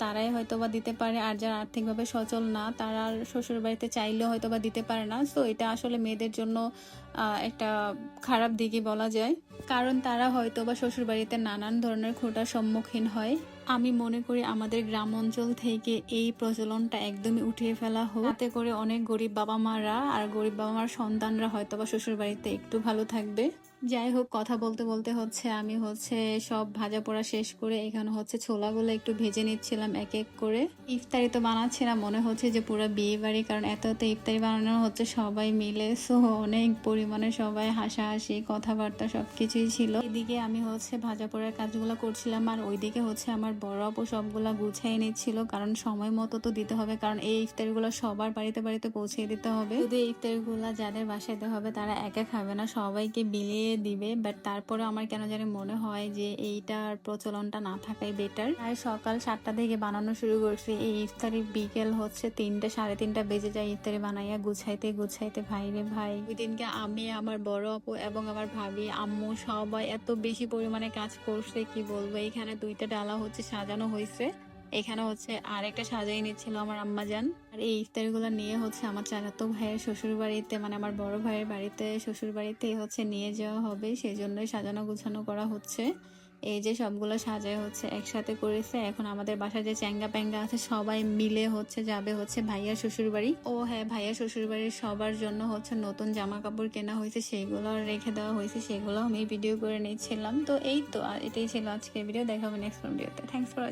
তারাই হয়তোবা দিতে পারে, আর যারা আর্থিকভাবে সচল না তারা শ্বশুর বাড়িতে চাইলেও হয়তোবা দিতে পারে না। তো এটা আসলে মেয়েদের জন্য একটা খারাপ দিকই বলা যায়, কারণ তারা হয়তোবা শ্বশুর বাড়িতে নানান ধরনের খোঁটার সম্মুখীন হয়। আমি মনে করি আমাদের গ্রাম অঞ্চল থেকে এই প্রচলনটা একদমই উঠিয়ে ফেলা হোক, তাতে করে অনেক গরিব বাবা মারা আর গরিব বাবা মার সন্তানরা হয়তোবা শ্বশুর বাড়িতে একটু ভালো থাকবে। যাই হোক, কথা বলতে বলতে আমি সব ভাজা পোড়া শেষ করে এখানে ছোলাগুলো একটু ভেজে নিচ্ছিলাম এক এক করে। ইফতারি তো বানাচ্ছি না, মনে হচ্ছে যে পুরো বিয়ে বাড়ি, কারণ এত ইফতারি বানানো হচ্ছে সবাই মিলে। সো অনেক পরিমাণে সবাই হাসাহাসি কথাবার্তা সবকিছুই ছিল। এদিকে আমি ভাজা পোড়ার কাজগুলো করছিলাম, আর ওইদিকে আমার বড় আপু সবগুলা গুছিয়ে নিচ্ছিল, কারণ সময় মতো তো দিতে হবে, কারণ এই ইফতারিগুলো সবার বাড়িতে বাড়িতে পৌঁছে দিতে হবে। যদি এই ইফতারিগুলো যাদের বাসায় দিতে হবে তারা একা খাবে না, সবাইকে বিলিয়ে দিবে। বাট তারপরে আমার কেন জানি মনে হয় যে এইটার প্রচলনটা না থাকাই বেটার। প্রায় সকাল 7টা থেকে বানানো শুরু করছি, এই ইফতারি বিকেল 3টা সাড়ে 3টা বেজে যায় ইফতারি বানাইয়া গুছাইতে গুছাইতে। ভাই রে ভাই, ওই দিনকে আমি, আমার বড় আপু এবং আমার ভাবি, আম্মু সবাই এত বেশি পরিমাণে কাজ করছে কি বলবো। এখানে 2টা ডালা সাজানো হয়েছে, এখানে আরেকটা সাজাই নিচ্ছিল আমার আম্মাজান। আর এই ইফতারিগুলো নিয়ে আমার চাচাতো ভাইয়ের শ্বশুর বাড়িতে, মানে আমার বড় ভাইয়ের বাড়িতে শ্বশুর বাড়িতে নিয়ে যাওয়া হবে, সেই জন্যই সাজানো গুছানো করা হচ্ছে। এই যে সবগুলো সাজায় একসাথে করেছে। এখন আমাদের বাসায় যে চ্যাঙ্গা প্যাঙ্গা আছে সবাই মিলে যাবে ভাইয়ার শ্বশুর বাড়ি। ও হ্যাঁ, ভাইয়ার শ্বশুর বাড়ির সবার জন্য নতুন জামা কাপড় কেনা হয়েছে, সেগুলো রেখে দেওয়া হয়েছে, সেগুলো আমি ভিডিও করে নিচ্ছিলাম। তো এই তো, আর এটাই ছিল আজকের ভিডিও। দেখা হবে নেক্সট ভিডিওতে। Thanks for watching.